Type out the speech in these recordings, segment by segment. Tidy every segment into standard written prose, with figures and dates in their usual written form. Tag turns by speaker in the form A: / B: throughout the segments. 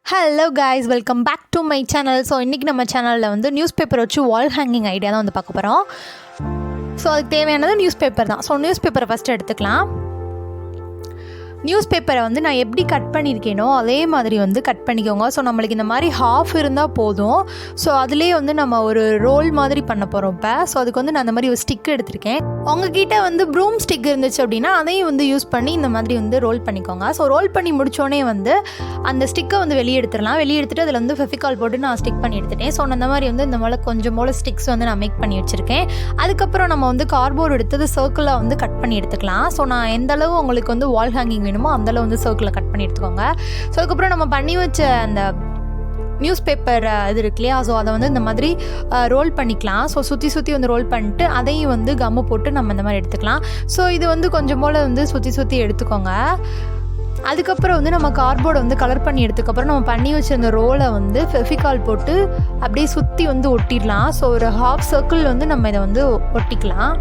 A: Hello guys, welcome back to my channel. So இன்றைக்கி நம்ம சேனலில் வந்து நியூஸ் பேப்பர் வச்சு வால் ஹேங்கிங் ஐடியா தான் வந்து பார்க்க போகிறோம். ஸோ அதுக்கு தேவையானது நியூஸ் பேப்பர் தான். ஸோ நியூஸ் பேப்பரை ஃபஸ்ட்டு எடுத்துக்கலாம். நியூஸ் பேப்பரை வந்து நான் எப்படி கட் பண்ணியிருக்கேனோ அதே மாதிரி வந்து கட் பண்ணிக்கோங்க. ஸோ நம்மளுக்கு இந்த மாதிரி ஹாஃப் இருந்தால் போதும். ஸோ அதிலே வந்து நம்ம ஒரு ரோல் மாதிரி பண்ண போகிறோம் இப்போ. ஸோ அதுக்கு வந்து நான் அந்த மாதிரி ஒரு ஸ்டிக் எடுத்திருக்கேன். உங்ககிட்ட வந்து ப்ரூம் ஸ்டிக் இருந்துச்சு அப்படின்னா அதையும் வந்து யூஸ் பண்ணி இந்த மாதிரி வந்து ரோல் பண்ணிக்கோங்க. ஸோ ரோல் பண்ணி முடித்தோடனே வந்து அந்த ஸ்டிக்கை வந்து வெளியே எடுத்துடலாம். வெளியே எடுத்துகிட்டு அதில் வந்து ஃபெவிகால் போட்டு நான் ஸ்டிக் பண்ணி எடுத்துட்டேன். ஸோ அந்த மாதிரி வந்து இந்த மாதிரி கொஞ்சம் போல் ஸ்டிக்ஸ் வந்து நான் மேக் பண்ணி வச்சுருக்கேன். அதுக்கப்புறம் நம்ம வந்து கார்ட்போர்டு எடுத்தது சர்க்கிளாக வந்து கட் பண்ணி எடுத்துக்கலாம். ஸோ நான் எந்தளவு உங்களுக்கு வந்து வால் ஹேங்கிங் வேணுமோ அந்தளவு வந்து சர்க்கிளில் கட் பண்ணி எடுத்துக்கோங்க. ஸோ அதுக்கப்புறம் நம்ம பண்ணி வச்ச அந்த நியூஸ் பேப்பர் இது இருக்கு இல்லையா, ஸோ அதை வந்து இந்த மாதிரி ரோல் பண்ணிக்கலாம். ஸோ சுற்றி வந்து ரோல் பண்ணிட்டு அதையும் வந்து கம்மு போட்டு நம்ம இந்த மாதிரி எடுத்துக்கலாம். ஸோ இது வந்து கொஞ்சம் போல் வந்து சுற்றி எடுத்துக்கோங்க. அதுக்கப்புறம் வந்து நம்ம கார்ட்போர்டை வந்து கலர் பண்ணி எடுத்துக்கப்புறம் நம்ம பண்ணி வச்சிருந்த ரோலை வந்து ஃபெவிகால் போட்டு அப்படியே சுற்றி வந்து ஒட்டிடலாம். ஸோ ஒரு ஹாஃப் சர்க்கிள் வந்து நம்ம இதை வந்து ஒட்டிக்கலாம்.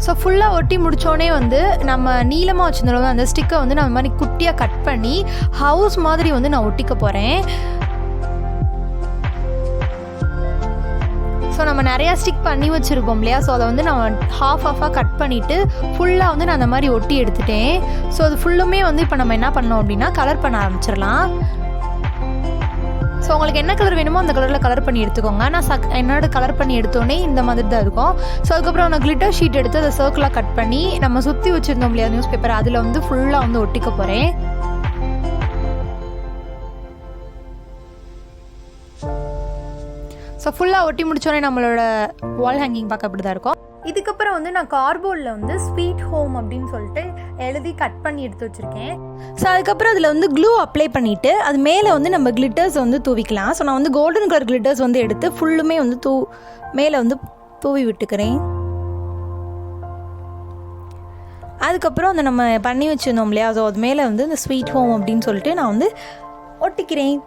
A: ஸோ ஃபுல்லாக ஒட்டி முடித்தோடனே வந்து நம்ம நீளமாக வச்சுருந்தோம் அந்த ஸ்டிக்கை வந்து நம்ம மாதிரி குட்டியாக கட் பண்ணி ஹவுஸ் மாதிரி வந்து நான் ஒட்டிக்க போகிறேன். ஸோ நம்ம நிறையா ஸ்டிக் பண்ணி வச்சுருப்போம் இல்லையா, ஸோ அதை வந்து நம்ம ஹாஃபாக கட் பண்ணிவிட்டு ஃபுல்லாக வந்து நான் அந்த மாதிரி ஒட்டி எடுத்துட்டேன். ஸோ அது ஃபுல்லுமே வந்து இப்போ நம்ம என்ன பண்ணோம் அப்படின்னா கலர் பண்ண ஆரம்பிச்சிடலாம். ஸோ உங்களுக்கு என்ன கலர் வேணுமோ அந்த கலரில் கலர் பண்ணி எடுத்துக்கோங்க. நான் என்னோட கலர் பண்ணி எடுத்தோடனே இந்த மாதிரி தான் இருக்கும். ஸோ அதுக்கப்புறம் நான் கிளிட்டர் ஷீட் எடுத்து அதை சர்க்கிளாக கட் பண்ணி நம்ம சுற்றி வச்சுருந்தோம் இல்லையா நியூஸ் பேப்பர், அதில் வந்து ஃபுல்லாக வந்து ஒட்டிக்க போகிறேன். ஸோ ஃபுல்லாக ஒட்டி முடிச்சோடனே நம்மளோட வால் ஹேங்கிங் பார்க்க அப்படி தான் இருக்கும். இதுக்கப்புறம் வந்து நான் கார்ட்போர்டில் வந்து ஸ்வீட் ஹோம் அப்படின்னு சொல்லிட்டு எழுதி கட் பண்ணி எடுத்து வச்சுருக்கேன். ஸோ அதுக்கப்புறம் அதில் வந்து க்ளூ அப்ளை பண்ணிவிட்டு அது மேலே வந்து நம்ம கிளிட்டர்ஸ் வந்து தூவிக்கலாம். ஸோ நான் வந்து கோல்டன் கலர் கிளிட்டர்ஸ் வந்து எடுத்து ஃபுல்லுமே வந்து மேலே வந்து தூவி விட்டுக்கிறேன். அதுக்கப்புறம் அந்த நம்ம பண்ணி வச்சுருந்தோம் இல்லையா, ஸோ அது மேலே வந்து இந்த ஸ்வீட் ஹோம் அப்படின்னு சொல்லிட்டு நான் வந்து ஒட்டிக்கிறேன்.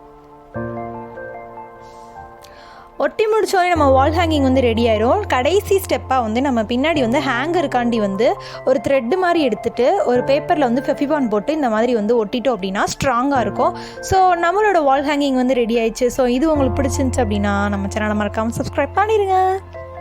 A: ஒட்டி முடிச்சோடனே நம்ம வால் ஹேங்கிங் வந்து ரெடி ஆயிரும். கடைசி ஸ்டெப்பாக வந்து நம்ம பின்னாடி வந்து ஹேங்கருக்காண்டி வந்து ஒரு த்ரெட்டு மாதிரி எடுத்துகிட்டு ஒரு பேப்பரில் வந்து ஃபெவிகால் போட்டு இந்த மாதிரி வந்து ஒட்டிட்டோம் அப்படின்னா ஸ்ட்ராங்காக இருக்கும். ஸோ நம்மளோட வால் ஹேங்கிங் வந்து ரெடி ஆயிடுச்சு. ஸோ இது உங்களுக்கு பிடிச்சிருந்துச்சு அப்படின்னா நம்ம சேனலை மறக்காமல் சப்ஸ்கிரைப் பண்ணிடுங்க.